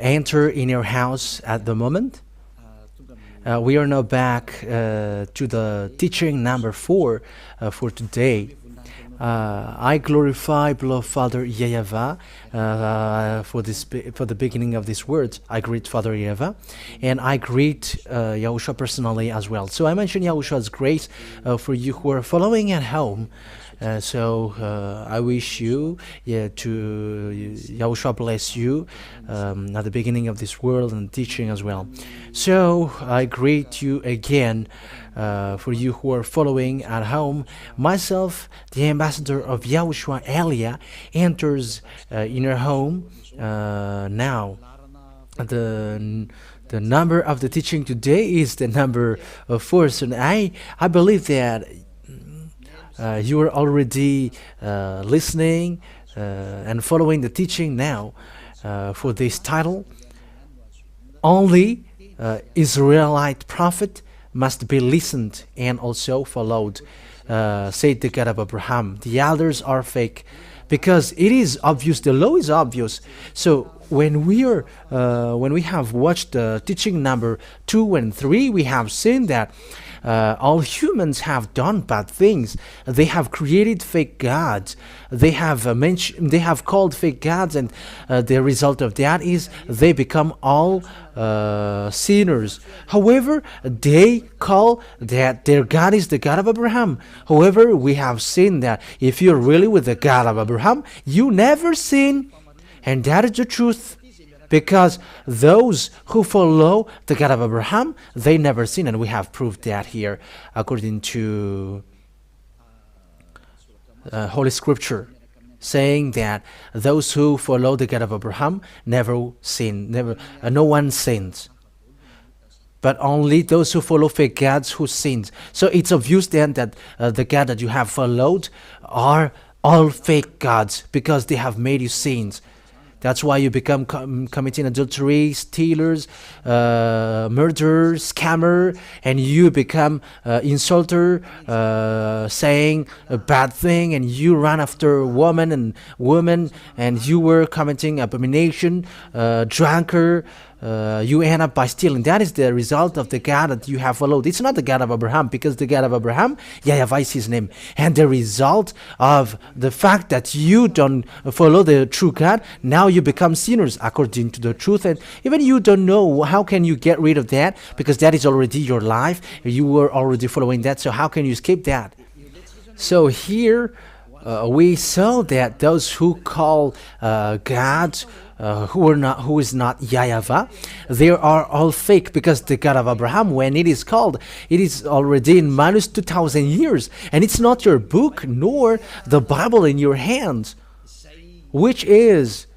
enter in your house at the moment. We are now back to the teaching number 4 for today. I glorify, beloved Father YAHVAH, for the beginning of this word. I greet Father YAHVAH, and I greet Yahushua personally as well. So I mentioned Yahushua's grace for you who are following at home. I wish you to Yahushua bless you at the beginning of this world and teaching as well. So I greet you again for you who are following at home. Myself, the ambassador of Yahushua Elia, enters in your home now. The number of the teaching today is the number 4. So I believe that you are already listening and following the teaching now for this title. Only Israelite prophet must be listened and also followed, said the God of Abraham. The others are fake, because it is obvious, the law is obvious. So when we have watched the teaching number 2 and 3, we have seen that all humans have done bad things. They have created fake gods. They have called fake gods, and the result of that is they become all sinners. However, they call that their God is the God of Abraham. However, we have seen that if you're really with the God of Abraham, you never sin, and that is the truth. Because those who follow the God of Abraham, they never sin, and we have proved that here according to Holy Scripture, saying that those who follow the God of Abraham never sin, no one sins, but only those who follow fake gods who sins. So it's obvious then that the God that you have followed are all fake gods, because they have made you sins. That's why you become committing adultery, stealers, murderer, scammer, and you become insulter, saying a bad thing, and you run after women, and you were committing abomination, drunkard. You end up by stealing. That is the result of the God that you have followed. It's not the God of Abraham, because the God of Abraham, YAHVAH is his name. And the result of the fact that you don't follow the true God, now you become sinners according to the truth. And even you don't know how can you get rid of that, because that is already your life. You were already following that. So how can you escape that? So here we saw that those who call God, who is not YAHVAH, they are all fake, because the God of Abraham, when it is called, it is already in minus 2,000 years, and it's not your book nor the Bible in your hands, which changes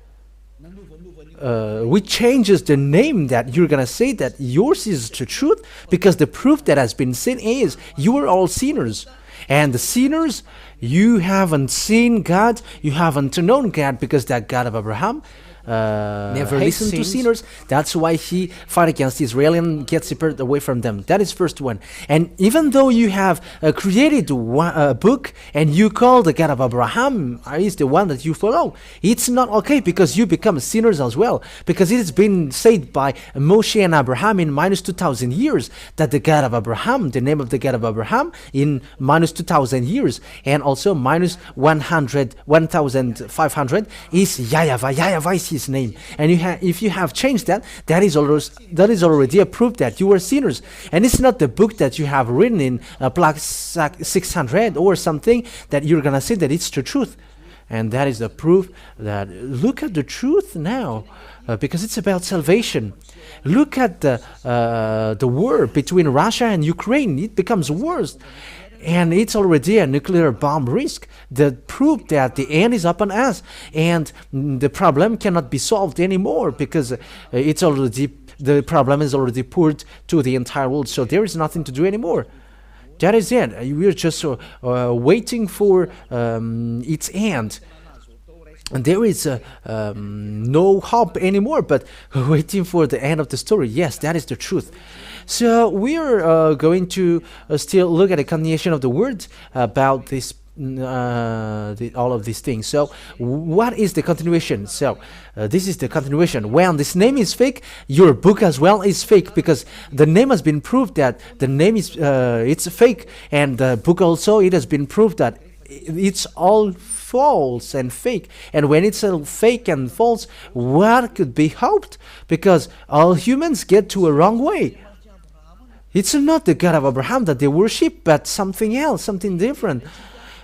the name that you're gonna say that yours is the truth, because the proof that has been seen is you are all sinners. And the sinners, you haven't seen God, you haven't known God, because that God of Abraham never listened to sinners. That's why he fought against Israel and gets separated away from them. That is first one. And even though you have created a book and you call the God of Abraham is the one that you follow, it's not okay, because you become sinners as well. Because it has been said by Moshe and Abraham in minus 2,000 years that the God of Abraham, the name of the God of Abraham in minus 2,000 years, and also minus 1,500 is YAHVAH. YAHVAH is his name, and if you have changed that, that is already a proof that you are sinners. And it's not the book that you have written in plaque 600 or something that you're gonna say that it's the truth. And that is the proof that look at the truth now, because it's about salvation. Look at the war between Russia and Ukraine. It becomes worse. And it's already a nuclear bomb risk. The proof that the end is upon us, and the problem cannot be solved anymore, because the problem is already poured to the entire world. So there is nothing to do anymore. That is it. We are just waiting for its end. And there is no hope anymore, but waiting for the end of the story. Yes, that is the truth. So we are going to still look at a continuation of the word about this all of these things. So what is the continuation? So this is the continuation. When this name is fake, your book as well is fake, because the name has been proved that the name is it's fake, and the book also, it has been proved that it's all false and fake. And when it's all fake and false, what could be hoped? Because all humans get to a wrong way. It's not the God of Abraham that they worship, but something else, something different.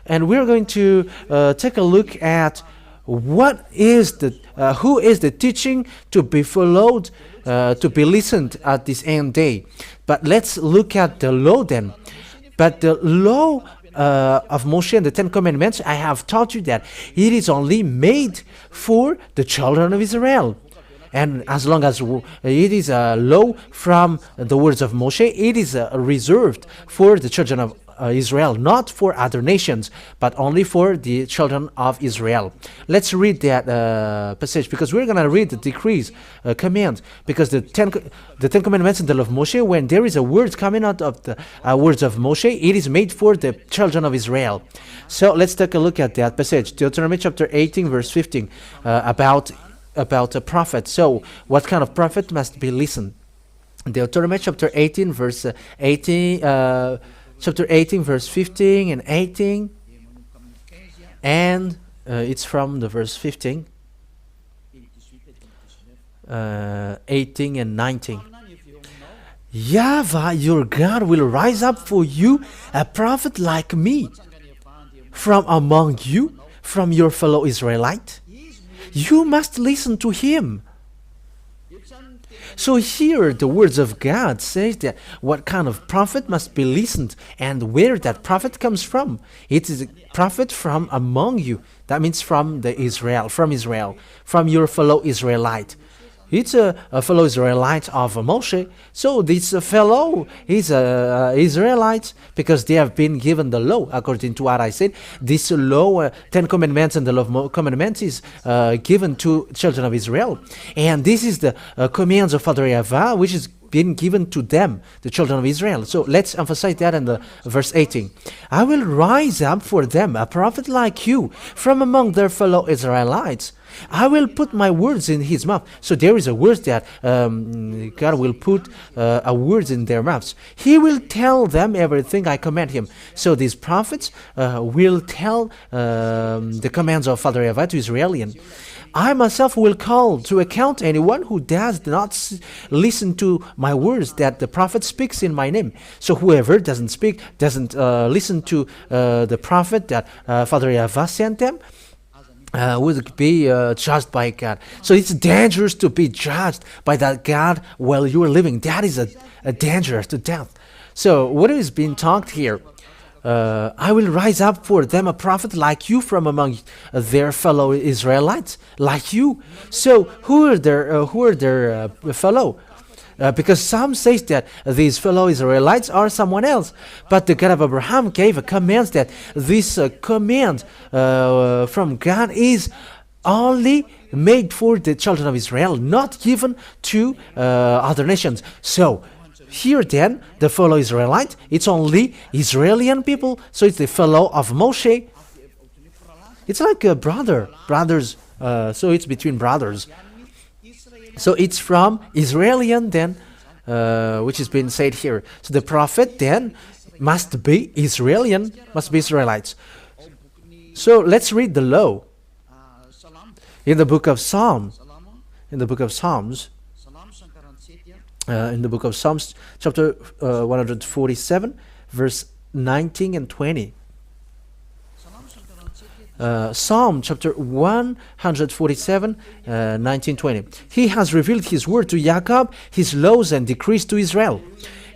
And we're going to take a look at what is the who is the teaching to be followed, to be listened at this end day. But let's look at the law then. But the law of Moshe and the Ten Commandments, I have taught you that it is only made for the children of Israel. And as long as it is a law from the words of Moshe, it is reserved for the children of Israel, not for other nations, but only for the children of Israel. Let's read that passage, because we're going to read the decrees, commands, because the Ten Commandments in the law of Moshe, when there is a word coming out of the words of Moshe, it is made for the children of Israel. So let's take a look at that passage, Deuteronomy chapter 18, verse 15, about a prophet. So what kind of prophet must be listened? Deuteronomy chapter 18, verse 18, chapter 18, verse 15 and 18, and it's from the verse 15, 18 and 19. YAHVAH, your God, will rise up for you a prophet like me from among you, from your fellow Israelite. You must listen to him. So here the words of God says that what kind of prophet must be listened, and where that prophet comes from. It is a prophet from among you. That means from Israel, from your fellow Israelite. It's a fellow Israelite of Moshe. So this fellow is a Israelite, because they have been given the law, according to what I said. This law, Ten Commandments and the law of commandments, is given to children of Israel. And this is the commands of Father YAHVAH, which is been given to them, the children of Israel. So let's emphasize that in the verse 18. I will rise up for them a prophet like you from among their fellow Israelites. I will put my words in his mouth. So there is a word that God will put a words in their mouths. He will tell them everything I command him. So these prophets will tell the commands of Father YAHVAH to Israelian. I myself will call to account anyone who does not listen to my words that the prophet speaks in my name. So whoever doesn't listen to the prophet that Father YAHVAH sent them, would be judged by God. So it's dangerous to be judged by that God while you are living. That is a danger to death. So what is being talked here? I will rise up for them a prophet like you from among their fellow Israelites, like you. So who are their fellow? Because some say that these fellow Israelites are someone else. But the God of Abraham gave a command that this command from God is only made for the children of Israel, not given to other nations. So here then, the fellow Israelite, it's only Israeli people, so it's the fellow of Moshe. It's like a brothers, so it's between brothers. So it's from Israelian then, which is being said here. So the prophet then must be Israelian, must be Israelites. So let's read the law in the book of Psalms. In the book of Psalms, chapter 147, verse 19 and 20. Psalm chapter 147, 19, 20. He has revealed his word to Jacob, his laws and decrees to Israel.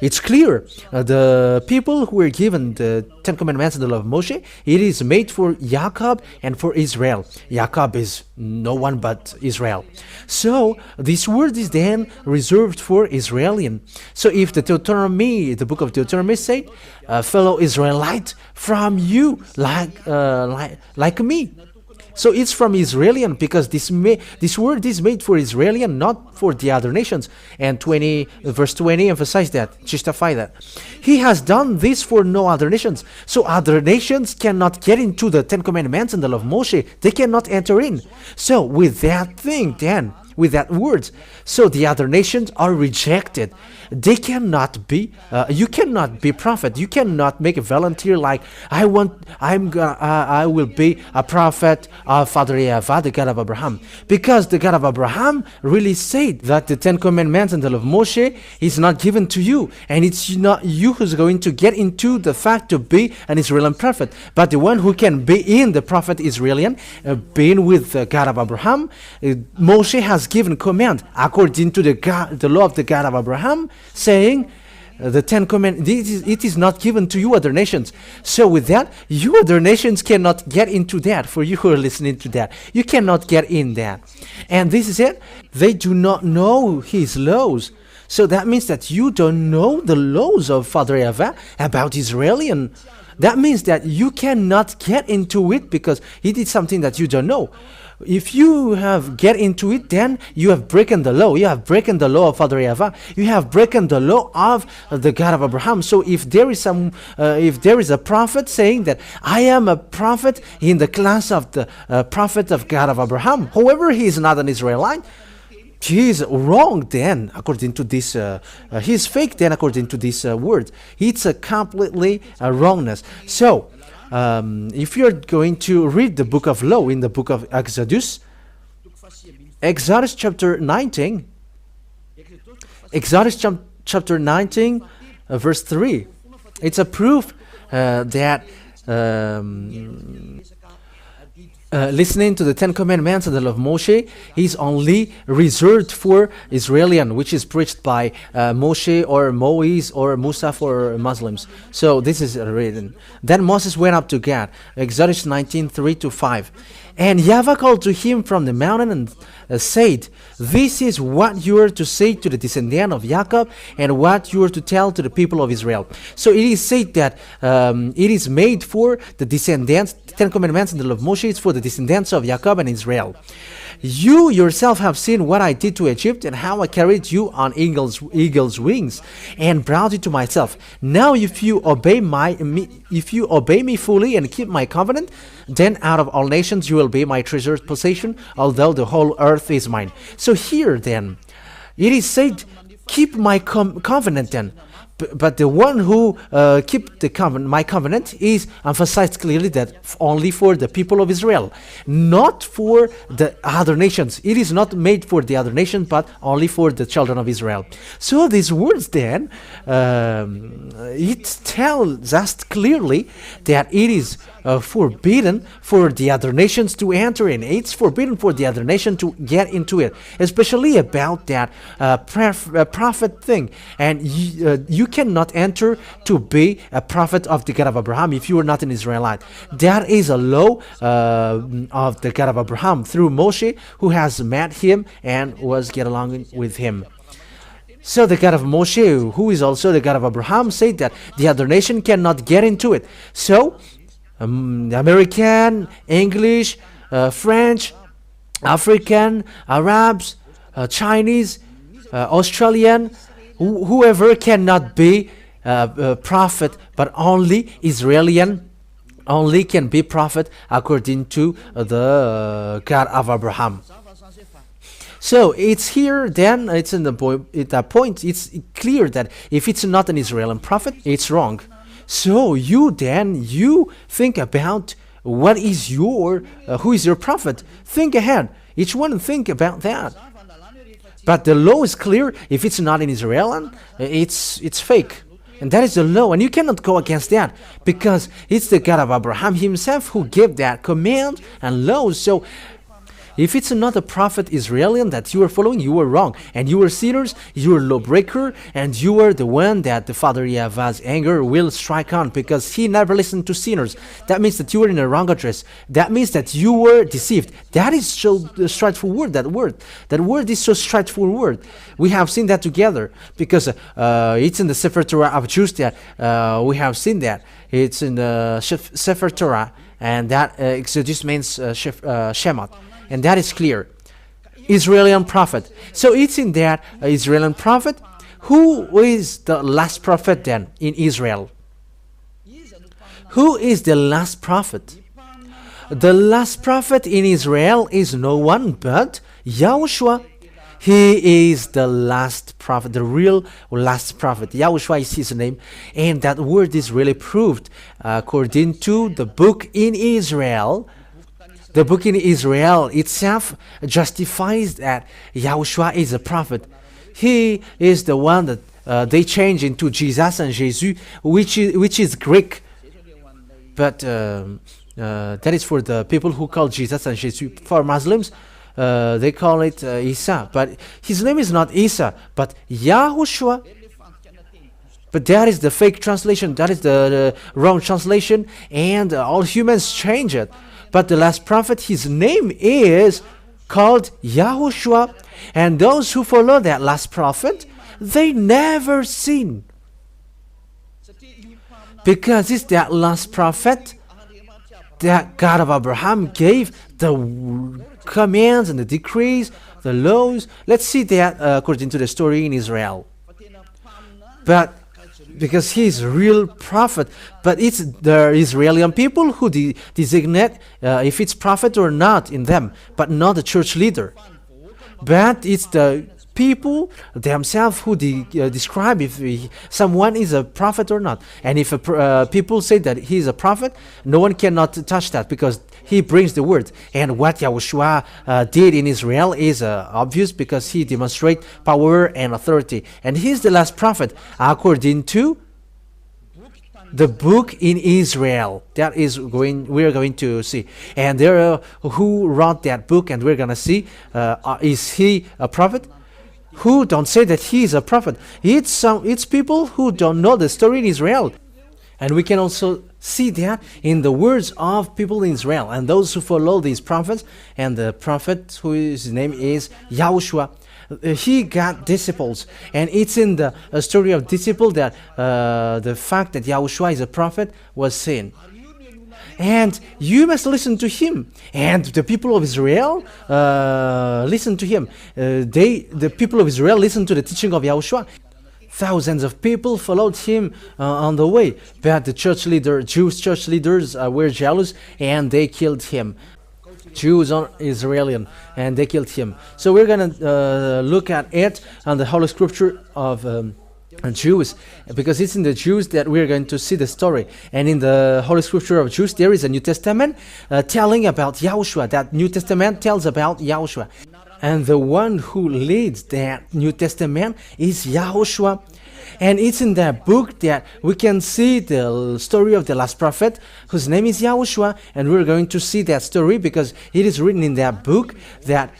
It's clear, the people who were given the Ten Commandments and the law of Moshe, it is made for Jacob and for Israel. Jacob is no one but Israel. So this word is then reserved for Israelian. So if the book of Deuteronomy said, fellow Israelite from you, like me. So it's from Israelian, because this word is made for Israelian, not for the other nations. And verse 20 emphasize that, justify that. He has done this for no other nations. So other nations cannot get into the Ten Commandments and the law of Moshe. They cannot enter in. So with that thing then, with that words, so the other nations are rejected. They cannot be, you cannot be prophet. You cannot make a volunteer like, I will be a prophet of Father YAHVAH, the God of Abraham. Because the God of Abraham really said that the Ten Commandments and the law of Moshe is not given to you. And it's not you who's going to get into the fact to be an Israeli prophet. But the one who can be in the prophet Israelian, being with the God of Abraham, Moshe has given command according to the law of the God of Abraham, saying the Ten Commandments, it is not given to you other nations. So with that, you other nations cannot get into that. For you who are listening to that, you cannot get in that. And this is it. They do not know his laws. So that means that you don't know the laws of Father YAHVAH about Israelian. That means that you cannot get into it because it is something that you don't know. If you have get into it, then you have broken the law. You have broken the law of Father YAHVAH. You have broken the law of the God of Abraham. So if there is a prophet saying that I am a prophet in the class of the prophet of God of Abraham, however, he is not an Israelite, he is wrong then, according to this, he is fake then, according to this word. It's a completely wrongness. So, if you're going to read the book of law in the book of Exodus chapter 19, chapter 19, verse 3, it's a proof that listening to the Ten Commandments and the law of Moshe is only reserved for Israelian, which is preached by Moshe or Moise or Musa for Muslims. So this is written. Then Moses went up to God, Exodus 19, 3-5. And YAHVAH called to him from the mountain and said, this is what you are to say to the descendant of Jacob and what you are to tell to the people of Israel. So it is said that it is made for the descendants, the Ten Commandments and the law of Moshe is for the descendants of Jacob and Israel. You yourself have seen what I did to Egypt and how I carried you on eagle's wings and brought you to myself. Now if you obey me fully and keep my covenant, then out of all nations you will be my treasured possession, although the whole earth is mine. So here then, it is said, keep my covenant then. But the one who keep my covenant is emphasized clearly that only for the people of Israel, not for the other nations. It is not made for the other nations, but only for the children of Israel. So these words then, it tells us clearly that it is forbidden for the other nations to enter in. It's forbidden for the other nation to get into it, especially about that prophet thing. And you cannot enter to be a prophet of the God of Abraham if you are not an Israelite. That is a law of the God of Abraham through Moshe, who has met him and was get along with him. So the God of Moshe, who is also the God of Abraham, said that the other nation cannot get into it. So American, English, French, African, Arabs, Chinese, Australian, whoever cannot be a prophet, but only Israelian only can be prophet according to the God of Abraham. So it's here then, it's in the point, it's clear that if it's not an Israeli prophet, it's wrong. So you think about what is who is your prophet. Think ahead. Each one think about that. But the law is clear. If it's not in Israel, it's fake. And that is the law. And you cannot go against that because it's the God of Abraham himself who gave that command and law. So if it's not a prophet Israelian that you are following, you are wrong. And you are sinners, you are lawbreaker, and you are the one that the Father YAHVAH's anger will strike on because he never listened to sinners. That means that you are in a wrong address. That means that you were deceived. That is so straightforward, that word. That word is so straightforward. We have seen that together because it's in the Sefer Torah of Jews that we have seen that. It's in the Sefer Torah and that Exodus means Shemot, and that is clear. Israeli prophet. So it's in that Israeli prophet. Who is the last prophet then in Israel? Who is the last prophet? The last prophet in Israel is no one but Yahushua. He is the last prophet, the real last prophet. Yahushua is his name, and that word is really proved according to the book in Israel. The book in Israel itself justifies that Yahushua is a prophet. He is the one that they change into Jesus and Jesus, which is Greek. But that is for the people who call Jesus and Jesus. For Muslims, they call it Isa. But his name is not Isa, but Yahushua. But that is the fake translation. That is the wrong translation. And all humans change it. But the last prophet, his name is called Yahushua. And those who follow that last prophet, they never sin. Because it's that last prophet that God of Abraham gave the commands and the decrees, the laws. Let's see that according to the story in Israel. But because he is a real prophet, but it's the Israeli people who designate if it's prophet or not in them, but not the church leader. But it's the people themselves who describe if someone is a prophet or not. And if people say that he is a prophet, no one cannot touch that because he brings the word. And what Yahushua did in Israel is obvious because he demonstrates power and authority. And he's the last prophet according to the book in Israel. That is we're going to see. And there who wrote that book, and we're going to see is he a prophet? Who don't say that he is a prophet? It's people who don't know the story in Israel. And we can also see that in the words of people in Israel and those who follow these prophets. And the prophet whose name is Yahushua, he got disciples, and it's in the story of disciple that the fact that Yahushua is a prophet was seen. And you must listen to him. And the people of Israel listen to him. The people of Israel listened to the teaching of Yahushua. Thousands of people followed him on the way. But the Jewish church leaders were jealous, and they killed him. Jews are Israeli, and they killed him. So we're going to look at it on the Holy Scripture of Jews, because it's in the Jews that we're going to see the story. And in the Holy Scripture of Jews, there is a New Testament telling about Yahushua. That New Testament tells about Yahushua. And the one who leads that New Testament is Yahushua. And it's in that book that we can see the story of the last prophet, whose name is Yahushua. And we're going to see that story because it is written in that book that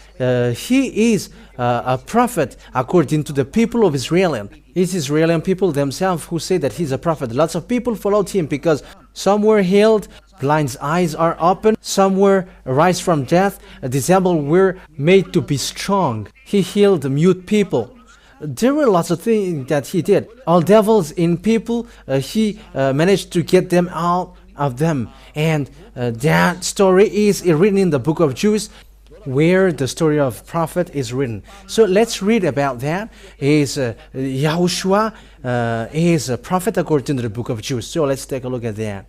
he is a prophet according to the people of Israel. It's Israeli people themselves who say that he's a prophet. Lots of people followed him because some were healed, blind's eyes are open, some were raised from death, disabled were made to be strong. He healed mute people. There were lots of things that he did. All devils in people, he managed to get them out of them. And that story is written in the book of Jews, where the story of prophet is written. So let's read about that. Yahushua is a prophet according to the book of Jews. So let's take a look at that.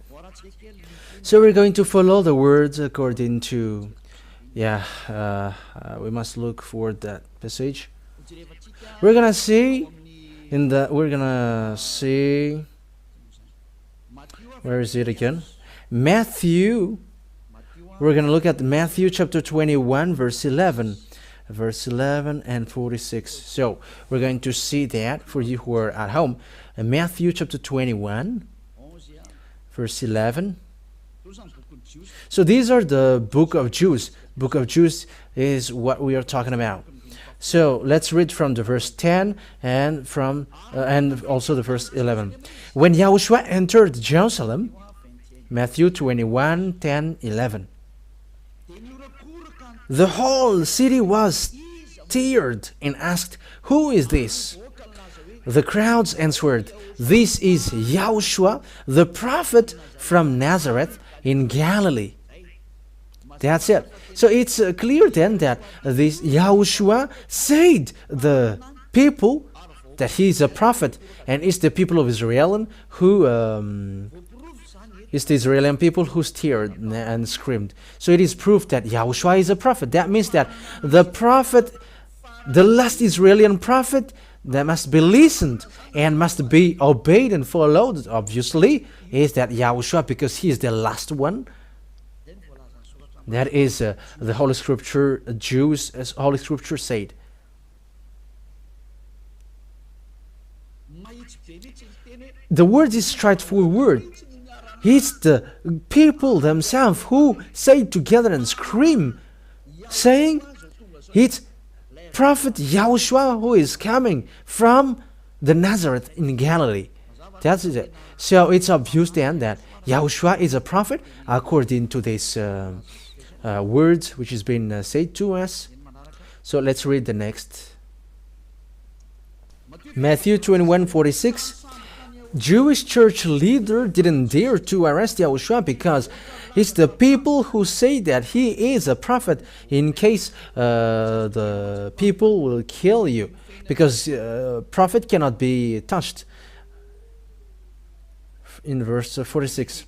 So we're going to follow the words according to, we must look for that passage. We're gonna see where is it again? Matthew. We're going to look at Matthew chapter 21, verse 11 and 46. So we're going to see that for you who are at home. Matthew chapter 21, verse 11. So these are the book of Jews. Book of Jews is what we are talking about. So let's read from the verse 10 and also the verse 11. When Yahushua entered Jerusalem, Matthew 21, 10, 11. The whole city was stirred and asked, "Who is this?" The crowds answered, "This is Yahushua, the prophet from Nazareth in Galilee. That's it. So it's clear then that this Yahushua said the people that he is a prophet, and it's the people of Israel who it's the Israeli people who stirred and screamed. So it is proof that Yahushua is a prophet. That means that the prophet, the last Israeli prophet, that must be listened and must be obeyed and followed, obviously, is that Yahushua, because he is the last one. That is the Holy Scripture, Jews, as Holy Scripture said. The word is straightforward. It's the people themselves who say together and scream, saying, it's Prophet Yahushua who is coming from the Nazareth in Galilee. That's it. So it's obvious then that Yahushua is a prophet according to this words which has been said to us. So let's read the next. Matthew 21:46. Jewish church leader didn't dare to arrest Yahushua because it's the people who say that he is a prophet, in case the people will kill you, because prophet cannot be touched. In verse 46.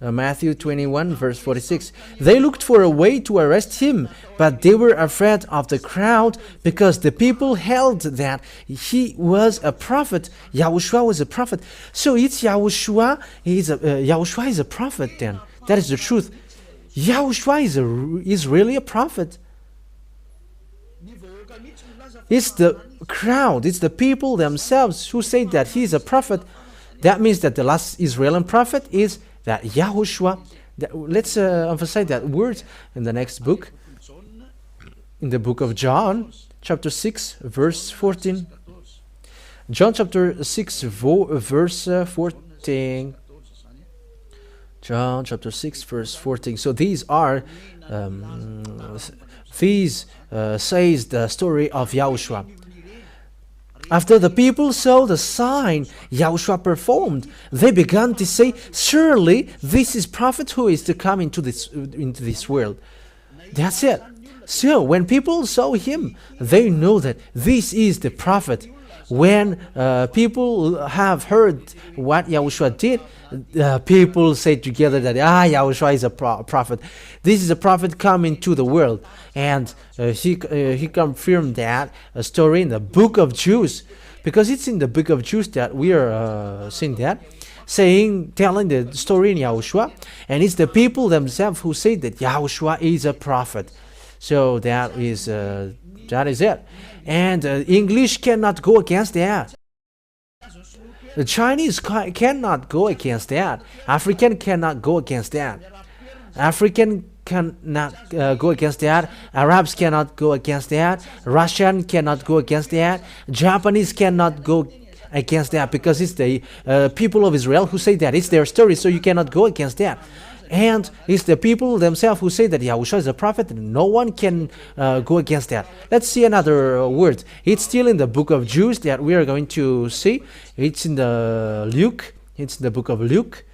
Matthew 21 verse 46. They looked for a way to arrest him, but they were afraid of the crowd because the people held that he was a prophet. Yahushua was a prophet. So it's Yahushua is a prophet then. That is the truth. Yahushua is really a prophet. It's the crowd, it's the people themselves who say that he is a prophet. That means that the last Israeli prophet is that Yahushua. Let's emphasize that word in the next book. In the book of John, chapter 6, verse 14. John chapter 6, verse 14. John chapter 6, verse 14. So these are, says the story of Yahushua. After the people saw the sign Yahushua performed, they began to say, surely this is prophet who is to come into this world. That's it. So when people saw him, they know that this is the prophet. When people have heard what Yahushua did, people say together that Yahushua is a prophet. This is a prophet coming to the world, and he confirmed that story in the book of Jews, because it's in the book of Jews that we are seeing that, telling the story in Yahushua, and it's the people themselves who say that Yahushua is a prophet. So that is it. And English cannot go against that. The Chinese cannot go against that. African cannot go against that. African cannot go against that. Arabs cannot go against that. Russian cannot go against that. Japanese cannot go against that, because it's the people of Israel who say that. It's their story, so you cannot go against that. And it's the people themselves who say that Yahushua is a prophet, and no one can go against that. Let's see another word. It's still in the book of Jews that we are going to see. It's in the Luke. It's in the book of Luke.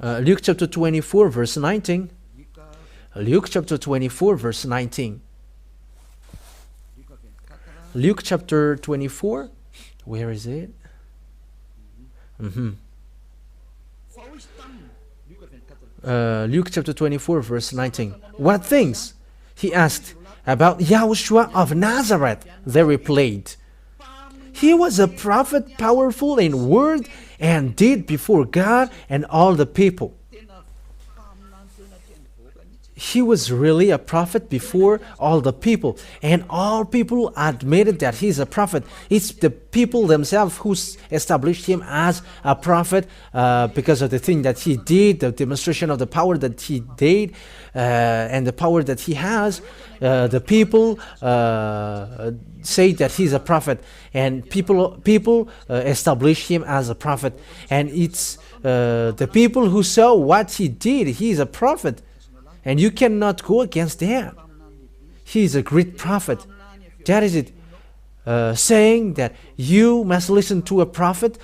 Luke chapter 24, verse 19. Luke chapter 24, verse 19. Luke chapter 24. Where is it? Luke chapter 24, verse 19. What things? He asked. About Yahushua of Nazareth, they replied. He was a prophet, powerful in word and deed before God and all the people. He was really a prophet before all the people, and all people admitted that he's a prophet. It's the people themselves who established him as a prophet because of the thing that he did, the demonstration of the power that he did, and the power that he has. The people say that he's a prophet, and people establish him as a prophet, and it's the people who saw what he did. He is a prophet. And you cannot go against that. He is a great prophet. That is it. saying that you must listen to a prophet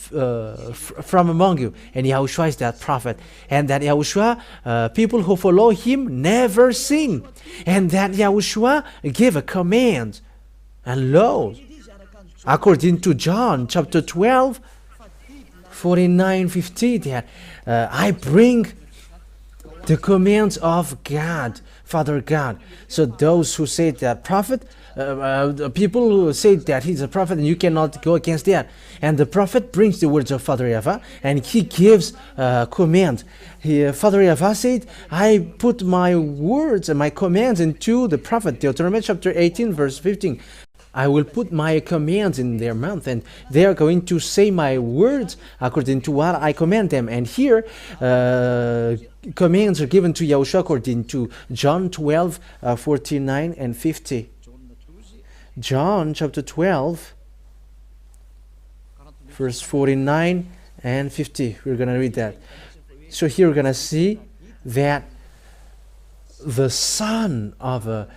from among you, and Yahushua is that prophet, and that Yahushua, people who follow him never sin, and that Yahushua gave a command. And lo, according to John chapter 12, 49, 50, that I bring the commands of God, Father God. So those who say that prophet, people who say that he's a prophet, and you cannot go against that. And the prophet brings the words of Father YAHVAH, and he gives command. Father YAHVAH said, I put my words and my commands into the prophet. Deuteronomy chapter 18, verse 15. I will put my commands in their mouth, and they are going to say my words according to what I command them. And here, commands are given to Yahushua according to John 12, 49 and 50. John chapter 12, verse 49 and 50. We're going to read that. So here we're going to see that the son of a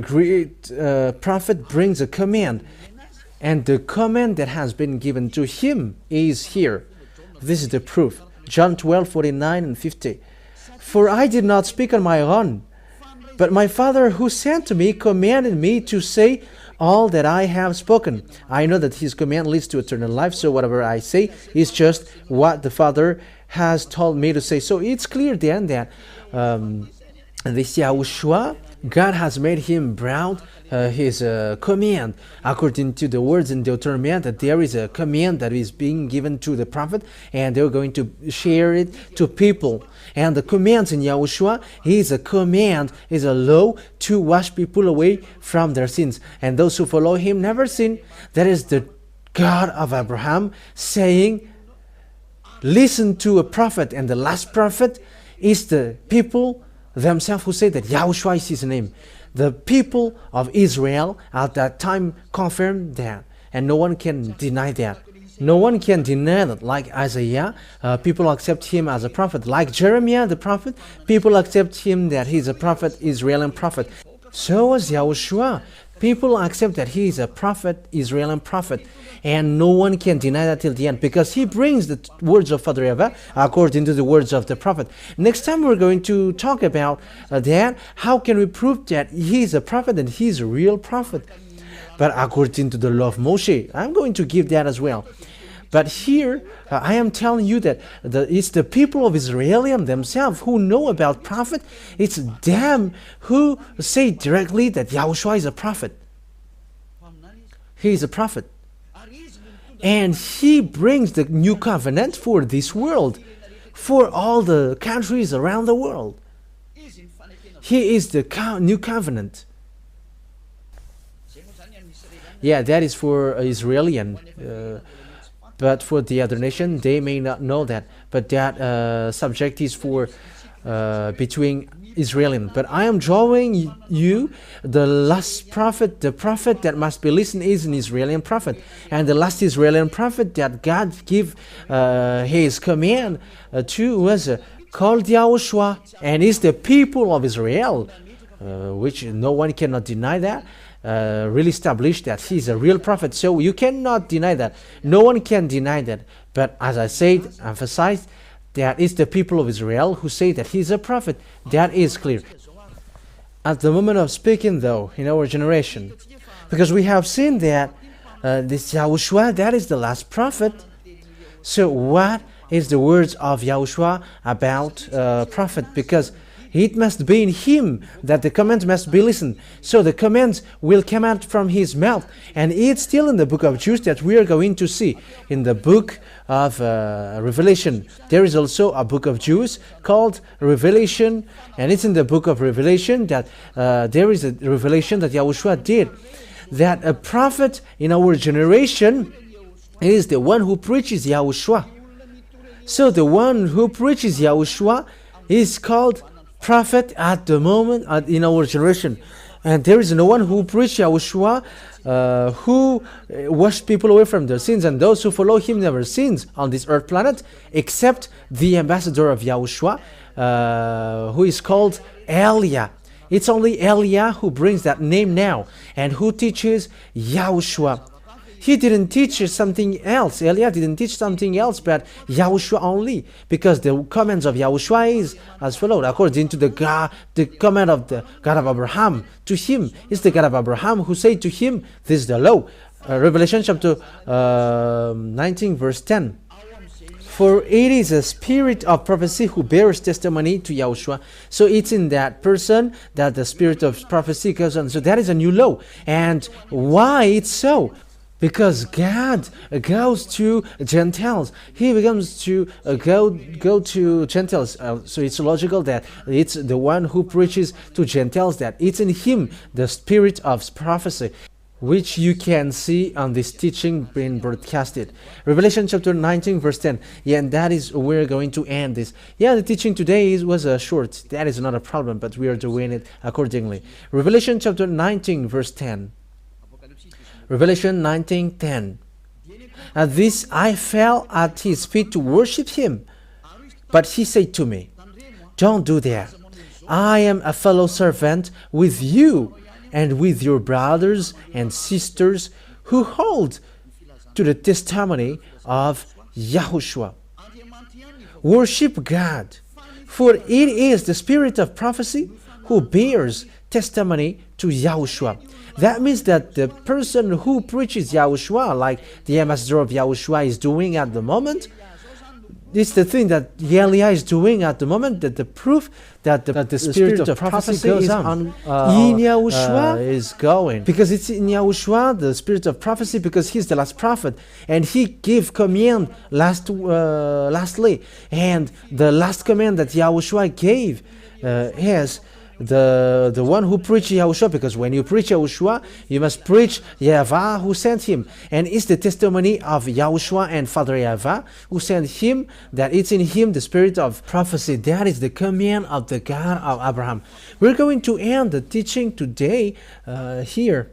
great prophet brings a command, and the command that has been given to him is here. This is the proof. John 12, 49 and 50. For I did not speak on my own, but my Father who sent me commanded me to say all that I have spoken. I know that his command leads to eternal life, so whatever I say is just what the Father has told me to say. So it's clear then that this Yahushua, God has made him proud, his command, according to the words in Deuteronomy, that there is a command that is being given to the prophet, and they're going to share it to people. And the commands in Yahushua is a command, is a law to wash people away from their sins. And those who follow him never sin. That is the God of Abraham saying, listen to a prophet. And the last prophet is the people themselves who say that Yahushua is his name. The people of Israel at that time confirmed that, and no one can deny that. No one can deny that. Like Isaiah, people accept him as a prophet. Like Jeremiah the prophet, people accept him that he's a prophet, Israeli prophet. So was Yahushua. People accept that he is a prophet, Israeli prophet, and no one can deny that till the end, because he brings the words of Father YAHVAH according to the words of the prophet. Next time we're going to talk about that. How can we prove that he is a prophet and he is a real prophet? But according to the law of Moshe, I'm going to give that as well. But here, I am telling you that it's the people of Israel themselves who know about prophet. It's them who say directly that Yahushua is a prophet. He is a prophet. And he brings the new covenant for this world, for all the countries around the world. He is the new covenant. Yeah, that is for Israeli, but for the other nation, they may not know that. But that subject is for between Israelis. But I am drawing you the last prophet, the prophet that must be listened is an Israeli prophet. And the last Israeli prophet that God gave his command to was called Yahushua, and is the people of Israel, which no one cannot deny that. Really established that he's a real prophet. So you cannot deny that. No one can deny that. But as I said, emphasized, that is the people of Israel who say that he's a prophet. That is clear. At the moment of speaking, though, in our generation, because we have seen that this Yahushua, that is the last prophet. So what is the words of Yahushua about prophet? Because it must be in him that the commands must be listened. So the commands will come out from his mouth. And it's still in the book of Jude that we are going to see. In the book of Revelation, there is also a book of Jude called Revelation. And it's in the book of Revelation that there is a revelation that Yahushua did. That a prophet in our generation is the one who preaches Yahushua. So the one who preaches Yahushua is called prophet at the moment in our generation. And there is no one who preached Yahushua who washed people away from their sins, and those who follow him never sins on this earth planet, except the ambassador of Yahushua, who is called Elia. It's only Eliah who brings that name now and who teaches Yahushua. He didn't teach something else. Eliah didn't teach something else but Yahushua only, because the commands of Yahushua is as follows, according to the command of the God of Abraham to him. It's the God of Abraham who said to him, this is the law. Revelation chapter 19 verse 10. For it is a spirit of prophecy who bears testimony to Yahushua. So it's in that person that the spirit of prophecy goes on. So that is a new law. And why it's so? Because God goes to Gentiles. He becomes to go to Gentiles. So it's logical that it's the one who preaches to Gentiles, that it's in him the spirit of prophecy, which you can see on this teaching being broadcasted. Revelation chapter 19 verse 10. Yeah, and that is where we're going to end this. Yeah, the teaching today was short. That is not a problem, but we are doing it accordingly. Revelation chapter 19 verse 10. Revelation 19:10. At this I fell at his feet to worship him. But he said to me, don't do that. I am a fellow servant with you and with your brothers and sisters who hold to the testimony of Yahushua. Worship God, for it is the spirit of prophecy who bears testimony to Yahushua. That means that the person who preaches Yahushua, like the ambassador of Yahushua is doing at the moment, it's the thing that Eliah is doing at the moment, that the proof that the spirit of prophecy goes on in Yahushua is going. Because it's in Yahushua, the spirit of prophecy, because he's the last prophet. And he gave command lastly. And the last command that Yahushua gave is the one who preached Yahushua, because when you preach Yahushua, you must preach YAHVAH who sent him. And it's the testimony of Yahushua and Father YAHVAH who sent him, that it's in him the spirit of prophecy. That is the command of the God of Abraham. We're going to end the teaching today here.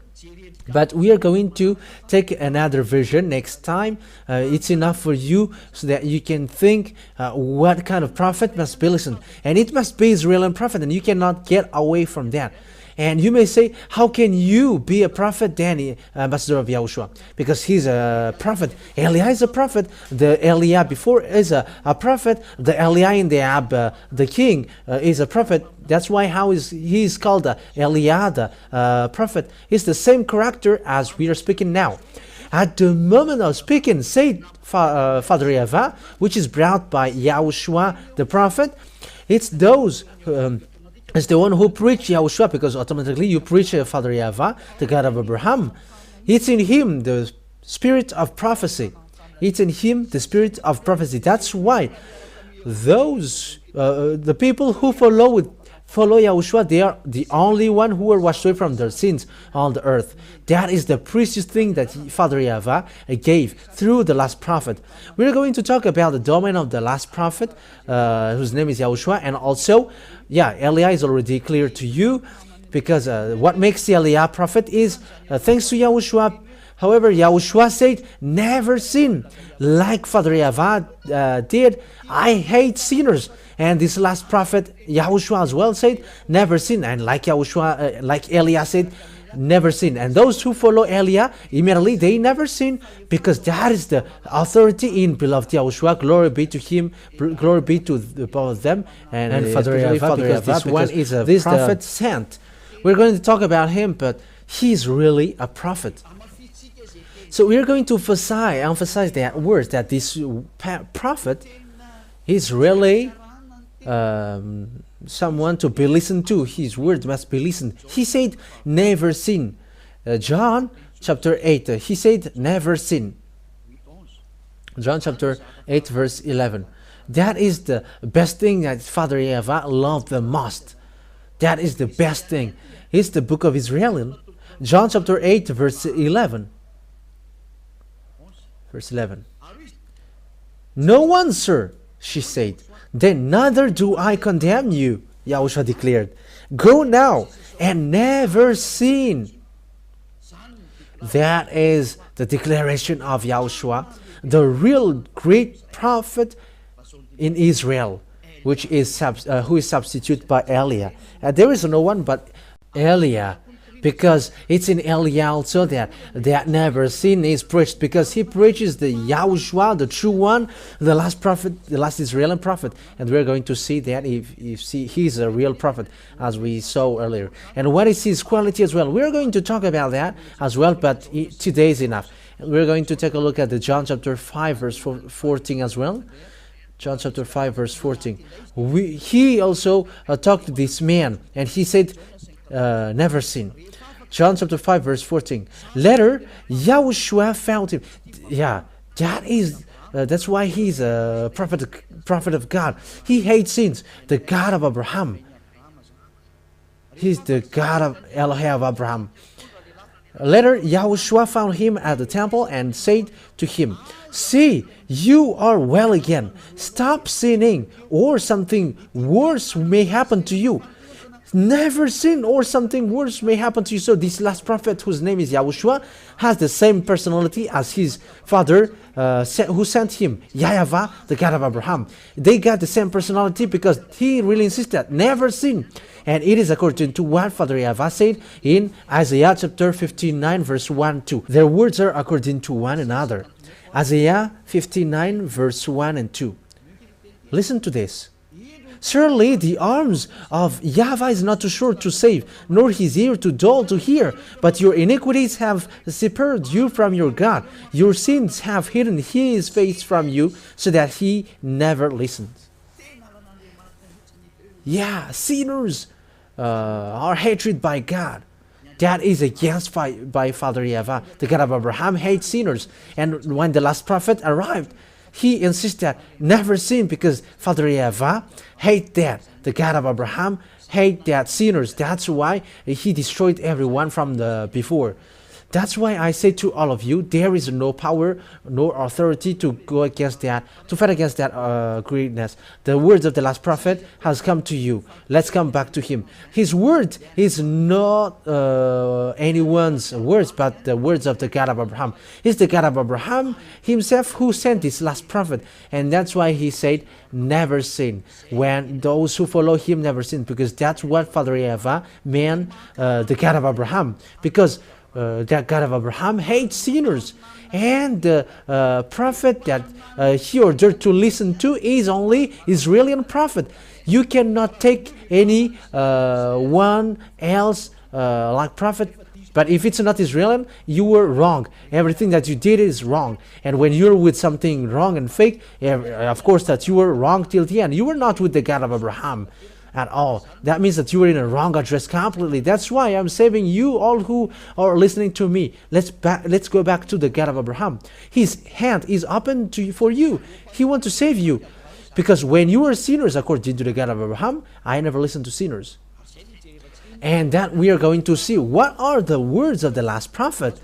But we are going to take another version next time. It's enough for you so that you can think what kind of prophet must be listened. And it must be Israeli prophet, and you cannot get away from that. And you may say, how can you be a prophet, then ambassador of Yahushua? Because he's a prophet. Eliah is a prophet. The Eliah before is a prophet. The Eliah in the king, is a prophet. That's why he's called Eliah, the prophet. He's the same character as we are speaking now. At the moment of speaking, said Father YAHVAH, which is brought by Yahushua the prophet, it's those it's the one who preached Yahushua, because automatically you preach Father YAHVAH, the God of Abraham. It's in him the spirit of prophecy. It's in him the spirit of prophecy. That's why those the people who follow Yahushua, they are the only one who are washed away from their sins on the earth. That is the precious thing that Father YAHVAH gave through the last prophet. We're going to talk about the domain of the last prophet, whose name is Yahushua, and also, Eliah is already clear to you, because what makes the Eliah prophet is thanks to Yahushua. However, Yahushua said, never sin. Like Father YAHVAH did, I hate sinners. And this last prophet, Yahushua as well said, never sin. And like Yahushua, like Eliah said, never sin. And those who follow Eliah, immediately they never sin, because that is the authority in beloved Yahushua. Glory be to him, glory be to both of them. And Father YAHVAH, because this one is a prophet sent. We're going to talk about him, but he's really a prophet. So we are going to emphasize that word, that this prophet is really someone to be listened to. His word must be listened. He said, never sin. John chapter 8, he said, never sin. John chapter 8, verse 11. That is the best thing that Father YAHVAH loved the most. That is the best thing. It's the book of Israel. John chapter 8, verse 11. Verse 11. No one, sir, she said. Then neither do I condemn you, Yahushua declared. Go now and never sin. That is the declaration of Yahushua, the real great prophet in Israel. who is substitute by Eliah. There is no one but Eliah, because it's in Eliah also that never sin is preached, because he preaches the Yahushua, the true one, the last prophet, the last Israeli prophet, and we're going to see that if he's a real prophet, as we saw earlier. And what is his quality as well? We're going to talk about that as well, but today is enough. We're going to take a look at the John chapter 5 verse 14 as well. John chapter 5 verse 14. He also talked to this man, and he said, never sin. John chapter 5 verse 14. Later, Yahushua found him. Yeah, that's why he's a prophet of God. He hates sins. The God of Abraham. He's the God of Elohim of Abraham. Later, Yahushua found him at the temple and said to him, "See, you are well again. Stop sinning, or something worse may happen to you." Never sin, or something worse may happen to you. So this last prophet, whose name is Yahushua, has the same personality as his father who sent him, YAHVAH, the God of Abraham. They got the same personality because he really insisted, never sin. And it is according to what Father YAHVAH said in Isaiah chapter 59 verse 1 2. Their words are according to one another. Isaiah 59 verse 1 and 2. Listen to this. Surely the arms of YAHVAH is not too short to save, nor his ear too dull to hear. But your iniquities have separated you from your God. Your sins have hidden his face from you, so that he never listens. Yeah, sinners are hated by God. That is against by Father YAHVAH. The God of Abraham hates sinners. And when the last prophet arrived, he insisted never sin, because Father YAHVAH hate that. The God of Abraham hate that sinners. That's why he destroyed everyone from the before. That's why I say to all of you, there is no power nor authority to go against that, to fight against that greatness. The words of the last prophet has come to you. Let's come back to him. His word is not anyone's words, but the words of the God of Abraham. It's the God of Abraham himself who sent this last prophet. And that's why he said, never sin. When those who follow him never sin, because that's what Father YAHVAH meant, the God of Abraham. Because that God of Abraham hates sinners, and the prophet that he ordered to listen to is only Israeli prophet. You cannot take any one else like prophet. But if it's not Israeli, you were wrong. Everything that you did is wrong. And when you're with something wrong and fake, of course that you were wrong till the end. You were not with the God of Abraham at all. That means that you were in a wrong address completely. That's why I'm saving you all who are listening to me. Let's go back to the God of Abraham. His hand is open for you. He wants to save you. Because when you were sinners, according to the God of Abraham, I never listened to sinners. And that we are going to see what are the words of the last prophet.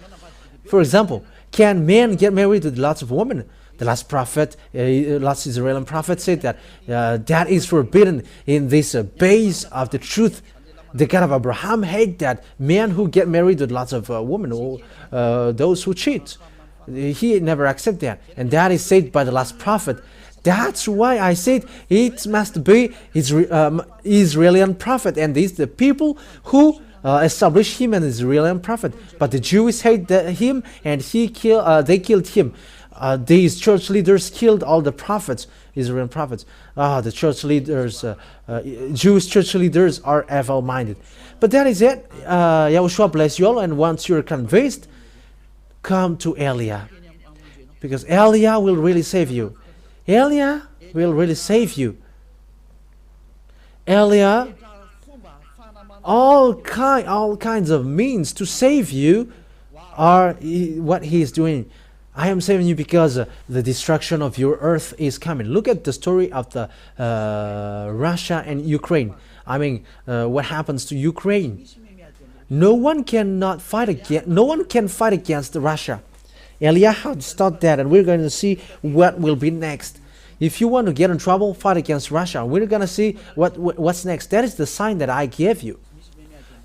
For example, can men get married with lots of women? The last prophet, last Israeli prophet said that that is forbidden in this base of the truth. The God of Abraham hate that men who get married with lots of women, or those who cheat. He never accept that. And that is said by the last prophet. That's why I said it must be Israeli prophet, and these the people who established him an Israeli prophet. But the Jews hate him, and they killed him. These church leaders killed all the prophets, Israeli prophets. The church leaders, Jewish church leaders are evil-minded. But that is it. Yahushua bless you all, and once you're convinced, come to Eliah, because Eliah will really save you. Eliah will really save you. Eliah, all kinds of means to save you are what he is doing. I am saving you because the destruction of your earth is coming. Look at the story of the Russia and Ukraine. I mean, what happens to Ukraine? No one can fight against Russia. Eliah has taught that, and we're going to see what will be next. If you want to get in trouble, fight against Russia. We're going to see what's next. That is the sign that I gave you.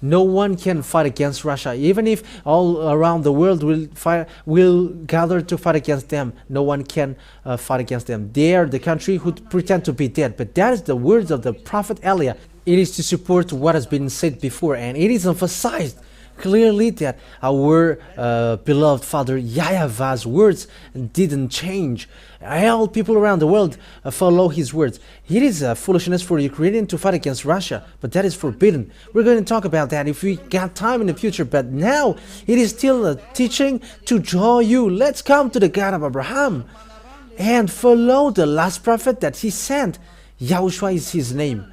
No one can fight against Russia. Even if all around the world will gather to fight against them, no one can fight against them. They are the country who pretend to be dead. But that is the words of the prophet Eliah. It is to support what has been said before, and it is emphasized clearly that our beloved Father YAHVAH's words didn't change. All people around the world follow his words. It is foolishness for Ukrainian to fight against Russia, but that is forbidden. We're going to talk about that if we got time in the future, but now it is still a teaching to draw you. Let's come to the God of Abraham and follow the last prophet that he sent. Yahushua is his name.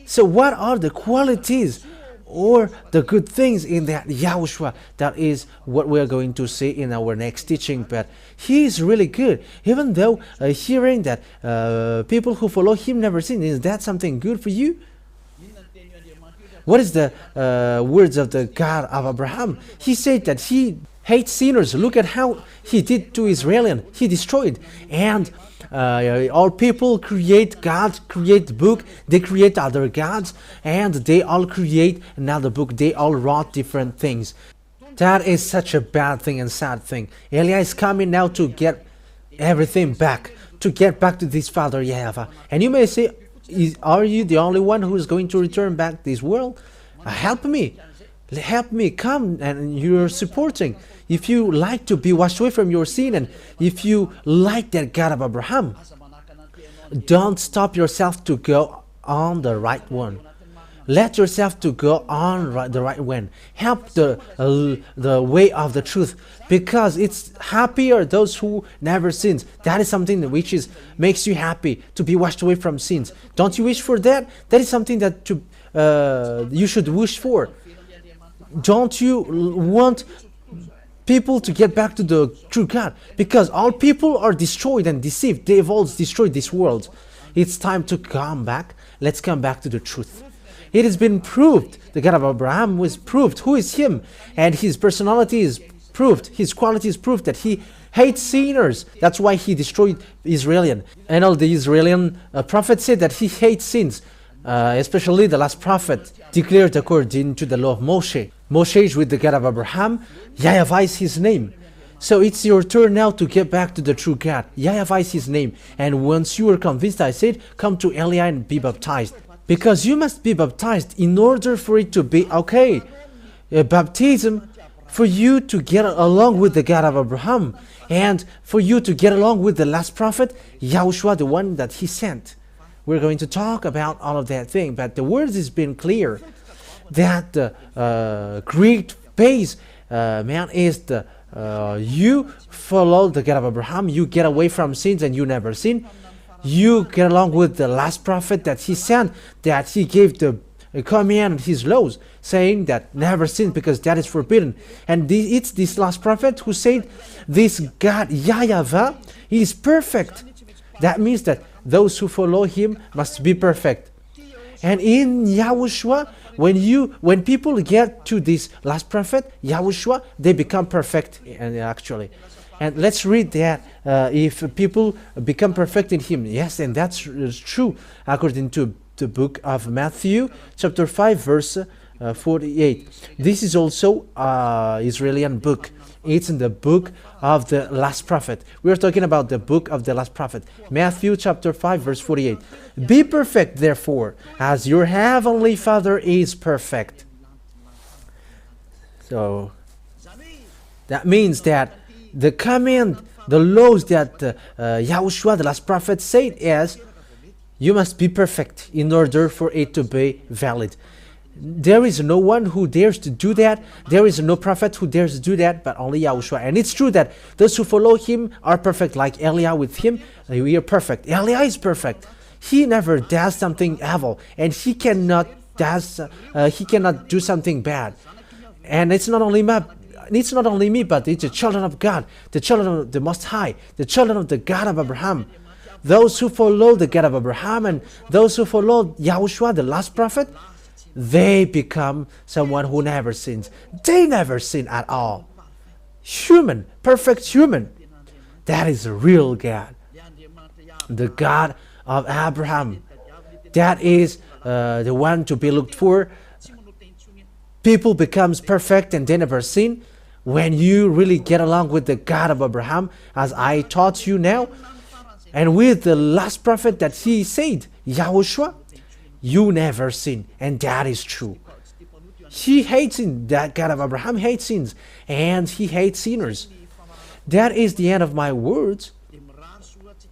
So what are the qualities or the good things in that Yahushua? That is what we are going to see in our next teaching. But he is really good, even though hearing that people who follow him never sin. Is that something good for you? What is the words of the God of Abraham? He said that he hates sinners. Look at how he did to Israel. He destroyed. And all people create God, create book, they create other gods, and they all create another book. They all wrote different things. That is such a bad thing and sad thing. Eliah is coming now to get everything back, to get back to this Father YAHVAH. And you may say, are you the only one who is going to return back this world? Help me. Help me, come, and you're supporting. If you like to be washed away from your sin, and if you like that God of Abraham, don't stop yourself to go on the right one. Let yourself to go on the right one. Help the way of the truth, because it's happier those who never sins. That is something which makes you happy, to be washed away from sins. Don't you wish for that? That is something that you should wish for. Don't you want people to get back to the true God? Because all people are destroyed and deceived. They've all destroyed this world. It's time to come back. Let's come back to the truth. It has been proved. The God of Abraham was proved. Who is him? And his personality is proved. His quality is proved that he hates sinners. That's why he destroyed Israel. And all the Israeli prophets said that he hates sins. Especially the last prophet declared according to the law of Moshe. Moshe is with the God of Abraham. YAHVAH is his name. So it's your turn now to get back to the true God. YAHVAH is his name. And once you are convinced, I said, come to Eliah and be baptized. Because you must be baptized in order for it to be okay. Baptism for you to get along with the God of Abraham. And for you to get along with the last prophet, Yahushua, the one that he sent. We're going to talk about all of that thing, but the words has been clear that the great base, man, is the you follow the God of Abraham, you get away from sins and you never sin. You get along with the last prophet that he sent, that he gave the command, his laws, saying that never sin because that is forbidden. And it's this last prophet who said this God YAHVAH is perfect. That means that those who follow him must be perfect. And in Yahushua, when people get to this last prophet, Yahushua, they become perfect actually. And let's read that if people become perfect in him. Yes, and that's true according to the book of Matthew, chapter 5, verse 48. This is also Israeli book. It's in the book of the last prophet. We are talking about the book of the last prophet. Matthew chapter 5 verse 48. Be perfect therefore, as your heavenly Father is perfect. So that means that the command, the laws that Yahushua, the last prophet, said is, you must be perfect in order for it to be valid. There is no one who dares to do that. There is no prophet who dares to do that, but only Yahushua. And it's true that those who follow him are perfect, like Eliah with him. We are perfect. Eliah is perfect. He never does something evil, and he cannot do something bad. And it's not only me, but it's the children of God, the children of the Most High, the children of the God of Abraham. Those who follow the God of Abraham and those who follow Yahushua, the last prophet, they become someone who never sins. They never sin at all. Human, perfect human. That is a real God. The God of Abraham. That is the one to be looked for. people becomes perfect and they never sin when you really get along with the God of Abraham, as I taught you now, and with the last prophet that he said, Yahushua, you never sin, and that is true. He hates sin. That God of Abraham hates sins, and he hates sinners. That is the end of my words.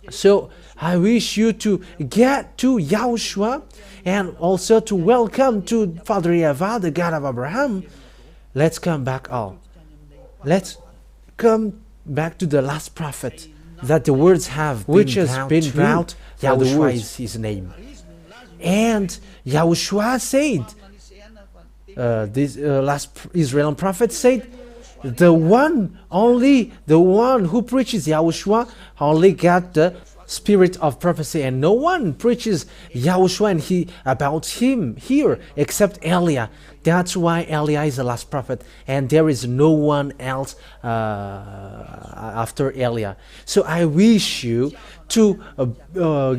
So I wish you to get to Yahushua and also to welcome to Father YAHVAH, the God of Abraham. Let's come back all. Let's come back to the last prophet that the words have which has been brought. Yahushua is his name. And Yahushua said, this last Israeli prophet said, the one who preaches Yahushua only got the spirit of prophecy, and no one preaches Yahushua and about him here except Eliah. That's why Eliah is the last prophet, and there is no one else after Eliah. So I wish you to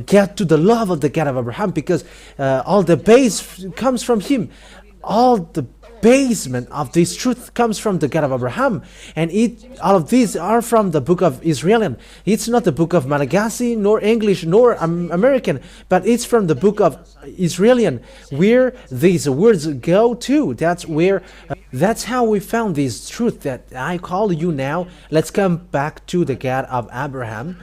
get to the love of the God of Abraham, because all the base comes from him. All the basement of this truth comes from the God of Abraham, and all of these are from the book of Israelian. It's not the book of Malagasy, nor English, nor American, but it's from the book of Israelian, where these words go to. That's how we found this truth that I call you now. Let's come back to the God of Abraham,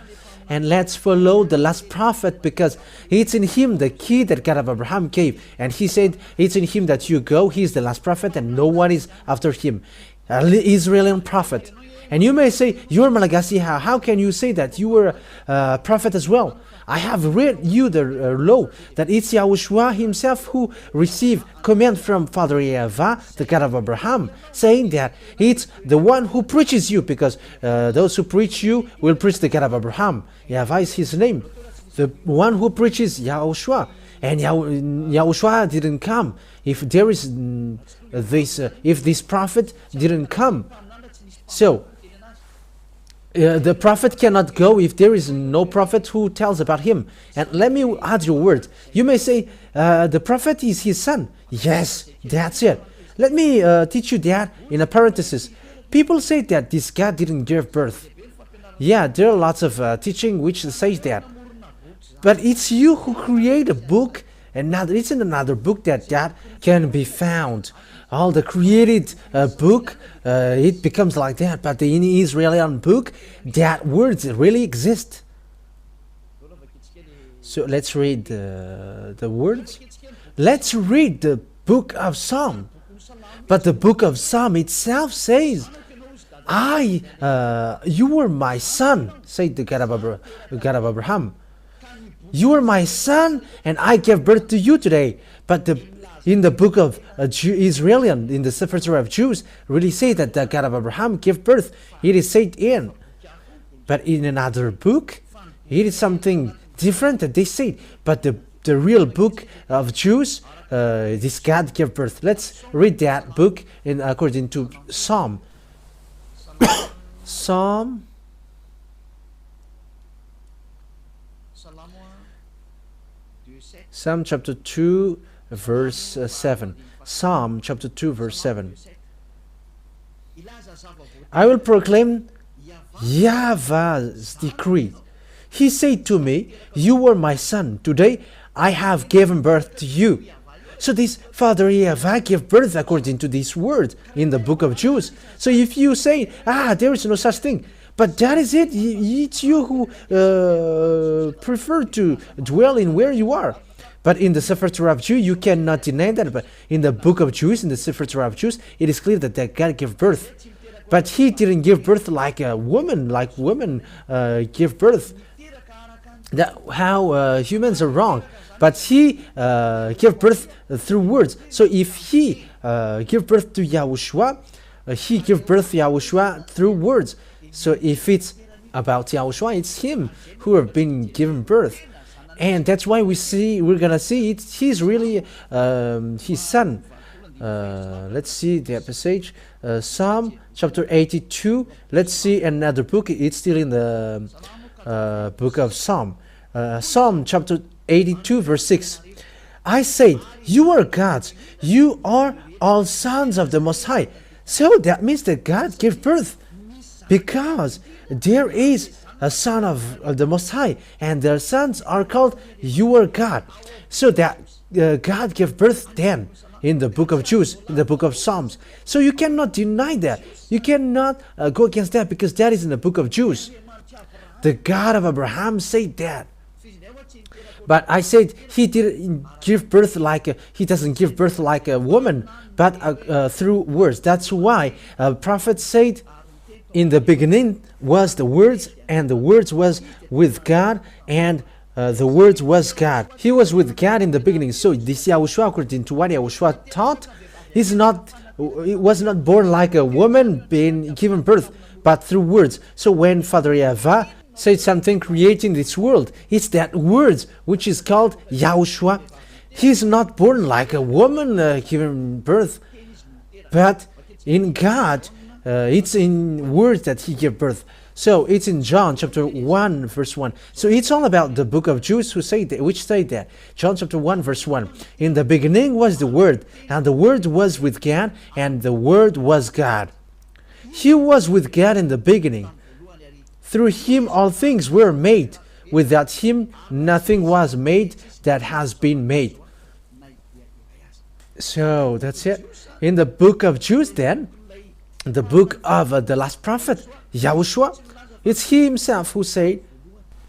and let's follow the last prophet, because it's in him the key that God of Abraham gave. And he said, it's in him that you go. He's the last prophet and no one is after him. An Israeli prophet. And you may say, you're Malagasy. How can you say that? You were a prophet as well. I have read you the law that it's Yahushua himself who received command from Father YAHVAH, the God of Abraham, saying that it's the one who preaches you, because those who preach you will preach the God of Abraham. YAHVAH is his name. The one who preaches Yahushua. And Yahushua didn't come. If there is if this prophet didn't come. So, the prophet cannot go if there is no prophet who tells about him. And let me add your word. You may say, the prophet is his son. Yes, that's it. Let me teach you that in a parenthesis. People say that this God didn't give birth. Yeah, there are lots of teaching which says that. But it's you who create a book, and it's in another book that can be found. All the created book, it becomes like that. But in the Israeli book, that words really exist. So let's read the words. Let's read the book of Psalm. But the book of Psalm itself says, you were my son, said the God of Abraham. You are my son, and I gave birth to you today. But in the book of Israelian, in the Sefer Torah of Jews, really say that the God of Abraham gave birth. It is said in. But in another book, it is something different that they say. But the real book of Jews, this God gave birth. Let's read that book according to Psalm. Psalm chapter 2, verse 7. Psalm chapter 2, verse 7. I will proclaim YAHVAH's decree. He said to me, you were my son. Today I have given birth to you. So this Father YAHVAH gave birth according to this word in the book of Jews. So if you say, there is no such thing, but that is it. It's you who prefer to dwell in where you are. But in the Sefer Torah of Jews, you cannot deny that. But in the book of Jews, in the Sefer Torah of Jews, it is clear that God gave birth. But he didn't give birth like a woman, like women give birth. How humans are wrong. But he gave birth through words. So if he gave birth to Yahushua, he gave birth to Yahushua through words. So if it's about Yahushua, it's him who have been given birth. And that's why we're gonna see it. He's really his son. Let's see the passage. Psalm chapter 82. Let's see another book. It's still in the book of Psalm. Psalm chapter 82, verse 6. I said, you are gods. You are all sons of the Most High. So that means that God gave birth, because there is a son of the Most High, and their sons are called you are God. So that God gave birth then in the book of Jews, in the book of Psalms. So you cannot deny that. You cannot go against that, because that is in the book of Jews. The God of Abraham said that. But I said he didn't give birth he doesn't give birth like a woman, but through words. That's why prophet said, in the beginning was the words, and the words was with God, and the words was God. He was with God in the beginning. So this Yahushua, according to what Yahushua taught, he was not born like a woman being given birth, but through words. So when Father YAHVAH said something creating this world, it's that words which is called Yahushua. He's not born like a woman given birth, but in God, it's in words that he gave birth. So it's in John chapter 1 verse 1. So it's all about the book of Jews which say that. John chapter 1 verse 1. In the beginning was the Word, and the Word was with God, and the Word was God. He was with God in the beginning. Through him all things were made. Without him nothing was made that has been made. So that's it. In the book of Jews then, the book of the last prophet, Yahushua, it's he himself who said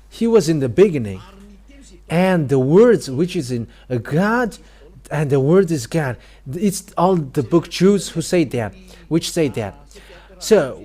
he was in the beginning, and the words which is in God, and the word is God. It's all the book Jews who say that, which say that. So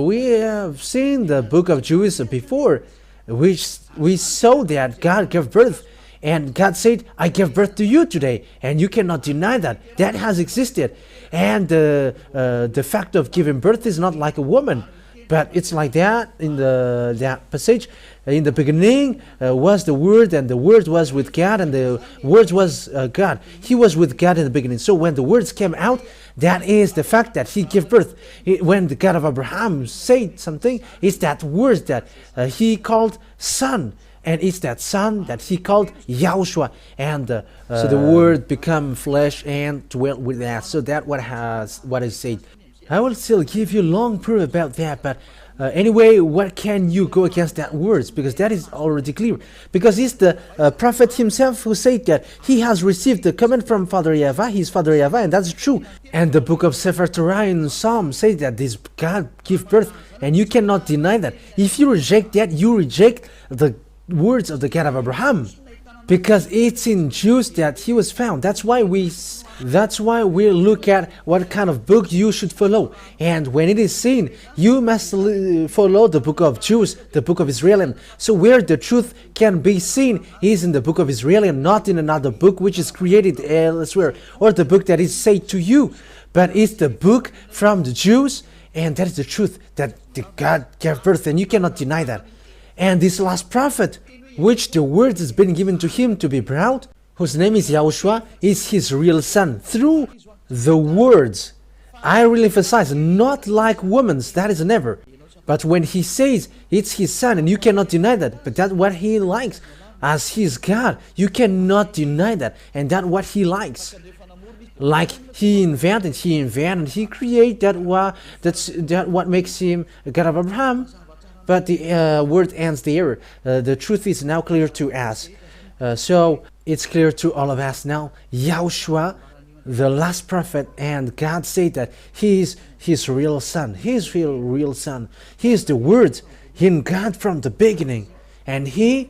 we have seen the book of Jews before, which we saw that God gave birth, and God said, I gave birth to you today, and you cannot deny that. That has existed. And the fact of giving birth is not like a woman, but it's like that in that passage. In the beginning was the Word, and the Word was with God, and the Word was God. He was with God in the beginning. So when the words came out, that is the fact that he gave birth. When the God of Abraham said something, it's that word that he called son. And it's that son that he called Yahushua, and so the word become flesh and dwelt with us. So that what is said. I will still give you long proof about that, but anyway, what can you go against that words? Because that is already clear. Because it's the prophet himself who said that he has received the command from Father YAHVAH, his Father YAHVAH, and that's true. And the book of Sefer Torah in Psalm says that this God give birth, and you cannot deny that. If you reject that, you reject the words of the God of Abraham, because it's in Jews that he was found. That's why we look at what kind of book you should follow, and when it is seen, you must follow the book of Jews, the book of Israelite. So where the truth can be seen is in the book of Israelite, not in another book which is created elsewhere, or the book that is said to you, but it's the book from the Jews, and that is the truth that the God gave birth, and you cannot deny that. And this last prophet, which the word has been given to him to be brought, whose name is Yahushua, is his real son. Through the words, I really emphasize, not like women's, that is never. But when he says it's his son, and you cannot deny that, but that's what he likes. As he is God, you cannot deny that, and that's what he likes. Like he invented, he created that's what makes him a God of Abraham. But the word ends there. The truth is now clear to us. So it's clear to all of us now. Yahushua, the last prophet, and God said that he is his real son. His real son. He is the word in God from the beginning. And he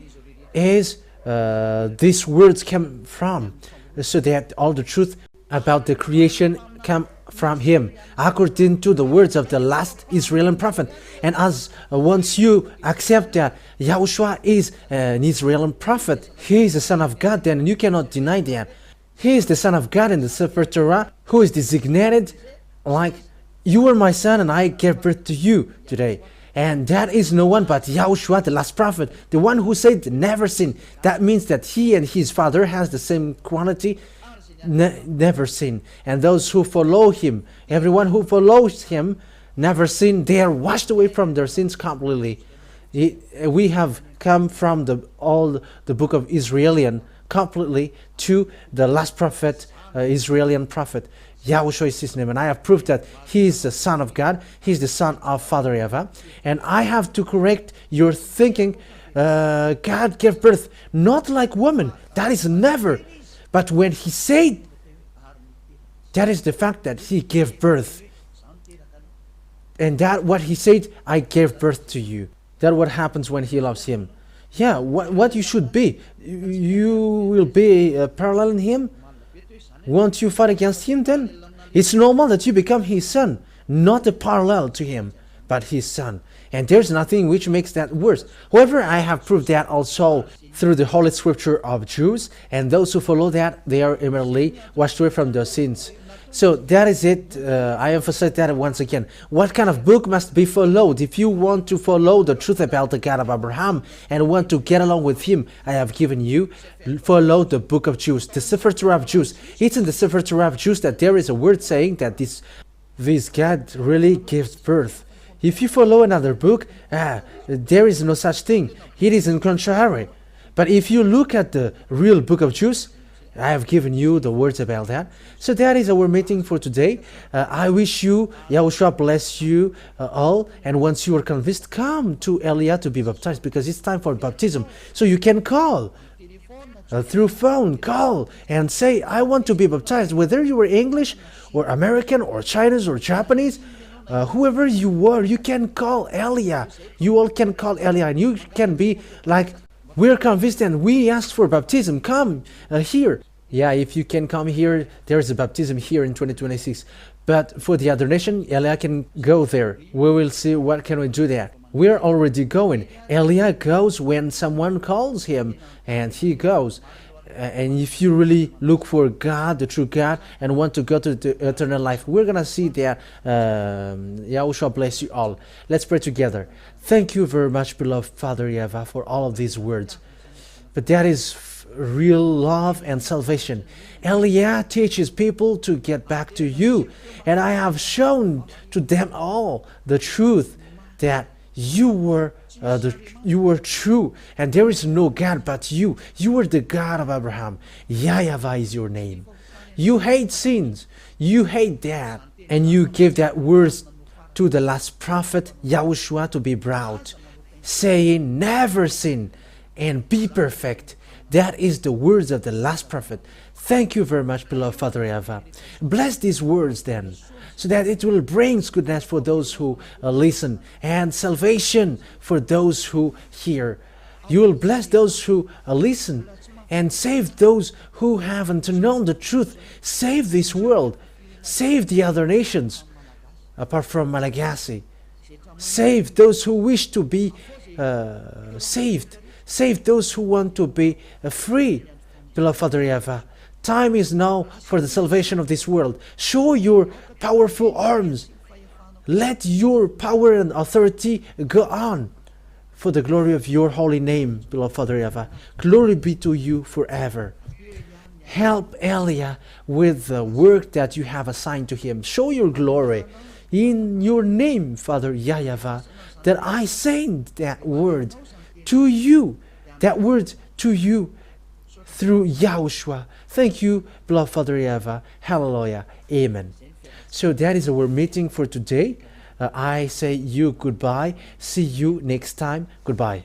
is, these words come from. So that all the truth about the creation come from him, according to the words of the last Israeli prophet. And as once you accept that Yahushua is an Israeli prophet, he is the son of God, then you cannot deny that. He is the son of God in the Sefer Torah, who is designated like, you are my son and I gave birth to you today. And that is no one but Yahushua, the last prophet, the one who said never sin. That means that he and his father has the same quality, never sin. And those who follow him, everyone who follows him, never sin. They are washed away from their sins completely. We have come from the book of Israelite completely to the last prophet, Israeli prophet. Yahushua is his name, and I have proved that he is the Son of God. He is the Son of Father YAHVAH. And I have to correct your thinking. God gave birth not like woman. That is never. But when he said, that is the fact that he gave birth. And that what he said, I gave birth to you. That what happens when he loves him. Yeah, what you should be. You will be parallel in him. Won't you fight against him then? It's normal that you become his son, not a parallel to him, but his son. And there's nothing which makes that worse. However, I have proved that also through the Holy Scripture of Jews, and those who follow that, they are immediately washed away from their sins. So that is it. I emphasize that once again. What kind of book must be followed? If you want to follow the truth about the God of Abraham and want to get along with him, I have given you, follow the book of Jews, the Sefer Torah of Jews. It's in the Sefer Torah of Jews that there is a word saying that this God really gives birth. If you follow another book, there is no such thing. It is in contrary. But if you look at the real book of Jews, I have given you the words about that. So that is our meeting for today. I wish you, Yahushua bless you all. And once you are convinced, come to Elia to be baptized, because it's time for baptism. So you can call through phone, call and say, I want to be baptized. Whether you are English or American or Chinese or Japanese, whoever you are, you can call Elia. You all can call Elia, and you can be like, we're convinced and we asked for baptism. Come here. Yeah, if you can come here, there is a baptism here in 2026. But for the other nation, Elia can go there. We will see what can we do there. We're already going. Elia goes when someone calls him, and he goes. And if you really look for God, the true God, and want to go to the eternal life, we're going to see that. Yahushua bless you all. Let's pray together. Thank you very much, beloved Father YAHVAH, for all of these words. But that is real love and salvation. Elia teaches people to get back to you. And I have shown to them all the truth that you were true, and there is no God but you. You are the God of Abraham. YAHVAH is your name. You hate sins. You hate that. And you gave that words to the last prophet, Yahushua, to be brought, saying, never sin and be perfect. That is the words of the last prophet. Thank you very much, beloved Father YAHVAH. Bless these words then, so that it will bring goodness for those who listen, and salvation for those who hear. You will bless those who listen, and save those who haven't known the truth. Save this world. Save the other nations, apart from Malagasy. Save those who wish to be saved. Save those who want to be free. Beloved Father YAHVAH, time is now for the salvation of this world. Show your powerful arms. Let your power and authority go on for the glory of your holy name, beloved Father YAHVAH. Glory be to you forever. Help Elia with the work that you have assigned to him. Show your glory in your name, Father YAHVAH, that I send that word to you, through Yahushua. Thank you, beloved Father YAHVAH. Hallelujah. Amen. So that is our meeting for today. I say you goodbye. See you next time. Goodbye.